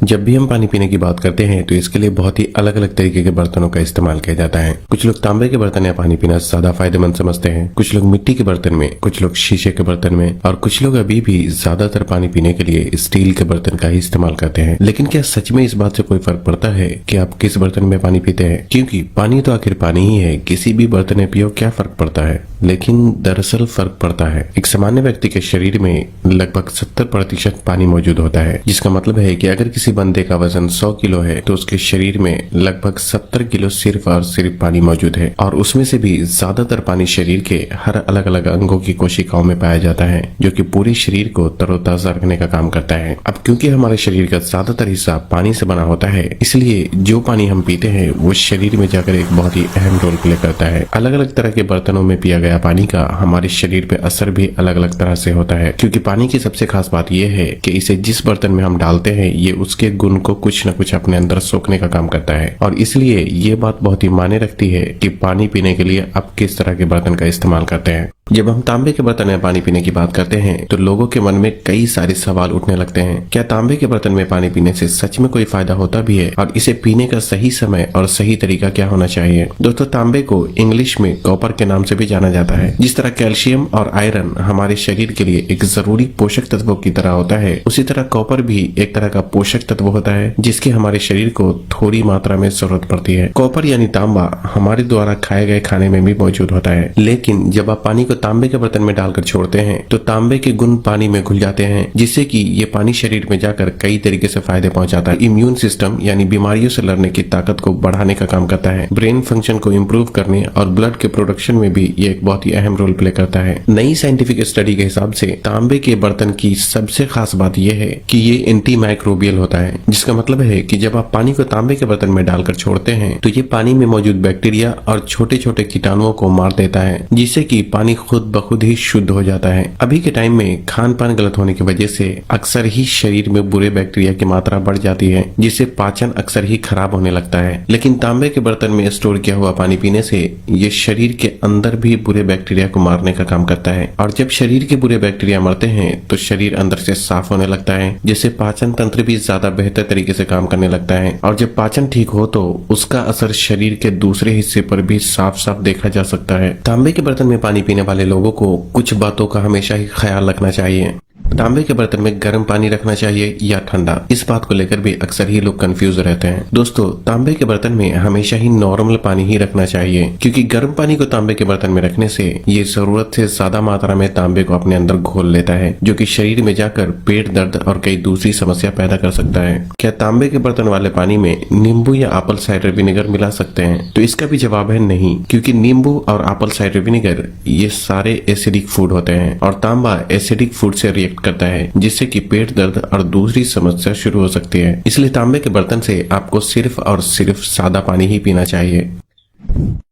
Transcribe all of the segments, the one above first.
जब भी हम पानी पीने की बात करते हैं तो इसके लिए बहुत ही अलग अलग तरीके के बर्तनों का इस्तेमाल किया जाता है। कुछ लोग तांबे के बर्तन या पानी पीना ज्यादा फायदेमंद समझते हैं, कुछ लोग मिट्टी के बर्तन में, कुछ लोग शीशे के बर्तन में और कुछ लोग अभी भी ज्यादातर पानी पीने के लिए स्टील के बर्तन का ही इस्तेमाल करते हैं। लेकिन क्या सच में इस बात से कोई फर्क पड़ता है कि आप किस बर्तन में पानी पीते हैं? क्योंकि पानी तो आखिर पानी ही है, किसी भी बर्तन में पियो क्या फर्क पड़ता है। लेकिन दरअसल फर्क पड़ता है। एक सामान्य व्यक्ति के शरीर में लगभग 70% पानी मौजूद होता है, जिसका मतलब है कि अगर किसी बंदे का वजन 100 किलो है तो उसके शरीर में लगभग 70 किलो सिर्फ और सिर्फ पानी मौजूद है। और उसमें से भी ज्यादातर पानी शरीर के हर अलग अलग अंगों की कोशिकाओं में पाया जाता है, जो कि पूरे शरीर को तरोताजा रखने का काम करता है। अब क्योंकि हमारे शरीर का ज्यादातर हिस्सा पानी से बना होता है, इसलिए जो पानी हम पीते हैं वो शरीर में जाकर एक बहुत ही अहम रोल प्ले करता है। अलग अलग तरह के बर्तनों में पिया गया पानी का हमारे शरीर पे असर भी अलग अलग तरह से होता है, क्योंकि पानी की सबसे खास बात यह है कि इसे जिस बर्तन में हम डालते हैं ये उसके गुण को कुछ न कुछ अपने अंदर सोखने का काम करता है। और इसलिए ये बात बहुत ही मायने रखती है कि पानी पीने के लिए आप किस तरह के बर्तन का इस्तेमाल करते हैं। जब हम तांबे के बर्तन में पानी पीने की बात करते हैं तो लोगों के मन में कई सारे सवाल उठने लगते हैं। क्या तांबे के बर्तन में पानी पीने से सच में कोई फायदा होता भी है? और इसे पीने का सही समय और सही तरीका क्या होना चाहिए? दोस्तों, तांबे को इंग्लिश में कॉपर के नाम से भी जाना जाता है। जिस तरह कैल्शियम और आयरन हमारे शरीर के लिए एक जरूरी पोषक तत्वों की तरह होता है, उसी तरह कॉपर भी एक तरह का पोषक तत्व होता है जिसकी हमारे शरीर को थोड़ी मात्रा में जरूरत पड़ती है। कॉपर यानी तांबा हमारे द्वारा खाए गए खाने में भी मौजूद होता है, लेकिन जब आप पानी को तांबे के बर्तन में डालकर छोड़ते हैं तो तांबे के गुण पानी में घुल जाते हैं, जिससे कि ये पानी शरीर में जाकर कई तरीके से फायदे पहुंचाता है। इम्यून सिस्टम यानी बीमारियों से लड़ने की ताकत को बढ़ाने का काम करता है, ब्रेन फंक्शन को इम्प्रूव करने और ब्लड के प्रोडक्शन में भी ये एक बहुत ही अहम रोल प्ले करता है। नई साइंटिफिक स्टडी के हिसाब से तांबे के बर्तन की सबसे खास बात यह है कि ये एंटी माइक्रोबियल होता है, जिसका मतलब है कि जब आप पानी को तांबे के बर्तन में डालकर छोड़ते हैं तो ये पानी में मौजूद बैक्टीरिया और छोटे छोटे कीटाणुओं को मार देता है, जिससे कि पानी खुद खुद ही शुद्ध हो जाता है। अभी के टाइम में खान पान गलत होने की वजह से अक्सर ही शरीर में बुरे बैक्टीरिया की मात्रा बढ़ जाती है, जिससे पाचन अक्सर ही खराब होने लगता है। लेकिन तांबे के बर्तन में स्टोर किया हुआ पानी पीने से ये शरीर के अंदर भी बुरे बैक्टीरिया को मारने का काम करता है। और जब शरीर के बुरे बैक्टीरिया मरते हैं तो शरीर अंदर से साफ होने लगता है, जिससे पाचन तंत्र भी ज्यादा बेहतर तरीके से काम करने लगता है। और जब पाचन ठीक हो तो उसका असर शरीर के दूसरे हिस्से पर भी साफ साफ देखा जा सकता है। तांबे के बर्तन में पानी पीने वाले लोगों को कुछ बातों का हमेशा ही ख्याल रखना चाहिए। तांबे के बर्तन में गर्म पानी रखना चाहिए या ठंडा, इस बात को लेकर भी अक्सर ही लोग कंफ्यूज रहते हैं। दोस्तों, तांबे के बर्तन में हमेशा ही नॉर्मल पानी ही रखना चाहिए, क्योंकि गर्म पानी को तांबे के बर्तन में रखने से ये जरूरत से ज्यादा मात्रा में तांबे को अपने अंदर घोल लेता है, जो कि शरीर में जाकर पेट दर्द और कई दूसरी समस्या पैदा कर सकता है। क्या तांबे के बर्तन वाले पानी में नींबू या एप्पल साइडर विनेगर मिला सकते हैं? तो इसका भी जवाब है नहीं, क्योंकि नींबू और एप्पल साइडर विनेगर ये सारे एसिडिक फूड होते हैं और तांबा एसिडिक फूड से रिएक्ट करता है, जिससे कि पेट दर्द और दूसरी समस्या शुरू हो सकती है। इसलिए तांबे के बर्तन से आपको सिर्फ और सिर्फ सादा पानी ही पीना चाहिए।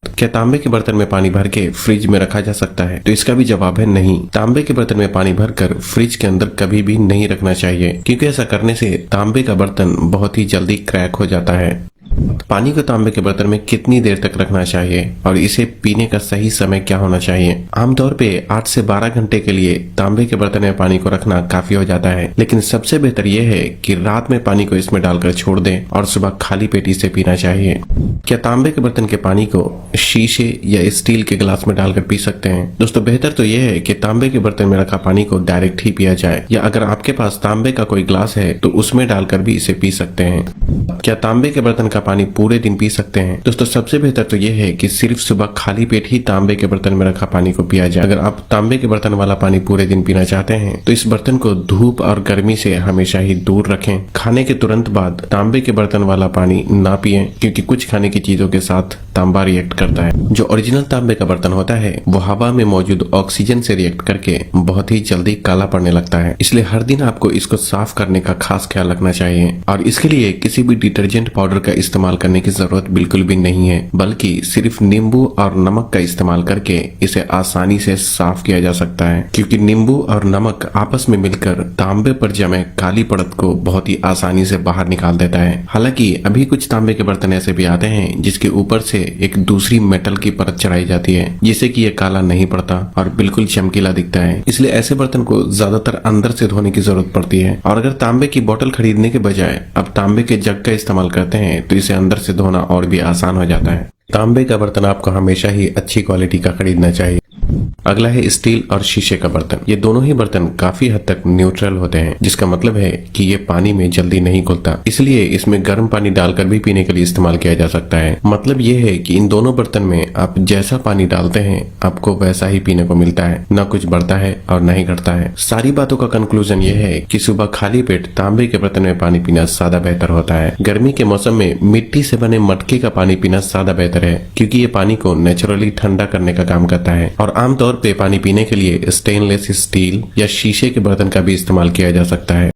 क्या तांबे के बर्तन में पानी भर के फ्रिज में रखा जा सकता है? तो इसका भी जवाब है नहीं। तांबे के बर्तन में पानी भरकर फ्रिज के अंदर कभी भी नहीं रखना चाहिए, क्योंकि ऐसा करने से तांबे का बर्तन बहुत ही जल्दी क्रैक हो जाता है। पानी को तांबे के बर्तन में कितनी देर तक रखना चाहिए और इसे पीने का सही समय क्या होना चाहिए? आमतौर पे 8 से 12 घंटे के लिए तांबे के बर्तन में पानी को रखना काफी हो जाता है, लेकिन सबसे बेहतर यह है कि रात में पानी को इसमें डालकर छोड़ दें और सुबह खाली पेट इसे पीना चाहिए। क्या तांबे के बर्तन के पानी को शीशे या स्टील के गिलास में डालकर पी सकते हैं? दोस्तों, बेहतर तो यह है कि तांबे के बर्तन में रखा पानी को डायरेक्ट ही पिया जाए, या अगर आपके पास तांबे का कोई ग्लास है तो उसमें डालकर भी इसे पी सकते हैं। क्या तांबे के बर्तन का पानी पूरे दिन पी सकते हैं? दोस्तों, सबसे बेहतर तो यह है कि सिर्फ सुबह खाली पेट ही तांबे के बर्तन में रखा पानी को पिया जाए। अगर आप तांबे के बर्तन वाला पानी पूरे दिन पीना चाहते हैं तो इस बर्तन को धूप और गर्मी से हमेशा ही दूर रखें। खाने के तुरंत बाद तांबे के बर्तन वाला पानी ना पिएं, क्योंकि कुछ खाने की चीजों के साथ तांबा रिएक्ट करता है। जो ओरिजिनल तांबे का बर्तन होता है वो हवा में मौजूद ऑक्सीजन से रिएक्ट करके बहुत ही जल्दी काला पड़ने लगता है, इसलिए हर दिन आपको इसको साफ करने का खास ख्याल रखना चाहिए। और इसके लिए किसी भी डिटर्जेंट पाउडर का इस्तेमाल इस्तेमाल करने की जरूरत बिल्कुल भी नहीं है, बल्कि सिर्फ नींबू और नमक का इस्तेमाल करके इसे आसानी से साफ किया जा सकता है, क्योंकि नींबू और नमक आपस में मिलकर तांबे पर जमे काली परत को बहुत ही आसानी से बाहर निकाल देता है। हालांकि अभी कुछ तांबे के बर्तन ऐसे भी आते हैं जिसके ऊपर से एक दूसरी मेटल की परत चढ़ाई जाती है, जिससे कि ये काला नहीं पड़ता और बिल्कुल चमकीला दिखता है। इसलिए ऐसे बर्तन को ज्यादातर अंदर से धोने की जरूरत पड़ती है। और अगर तांबे की बोतल खरीदने के बजाय अब तांबे के जग का इस्तेमाल करते हैं तो इसे अंदर से धोना और भी आसान हो जाता है। तांबे का बर्तन आपको हमेशा ही अच्छी क्वालिटी का खरीदना चाहिए। अगला है स्टील और शीशे का बर्तन। ये दोनों ही बर्तन काफी हद तक न्यूट्रल होते हैं, जिसका मतलब है कि ये पानी में जल्दी नहीं घुलता, इसलिए इसमें गर्म पानी डालकर भी पीने के लिए इस्तेमाल किया जा सकता है। मतलब ये है कि इन दोनों बर्तन में आप जैसा पानी डालते हैं आपको वैसा ही पीने को मिलता है, न कुछ बढ़ता है और न ही घटता है। सारी बातों का कंक्लूजन ये है कि सुबह खाली पेट तांबे के बर्तन में पानी पीना ज्यादा बेहतर होता है। गर्मी के मौसम में मिट्टी से बने मटके का पानी पीना ज्यादा बेहतर है, क्योंकि ये पानी को नेचुरली ठंडा करने का काम करता है। और आमतौर पे पानी पीने के लिए स्टेनलेस स्टील या शीशे के बर्तन का भी इस्तेमाल किया जा सकता है।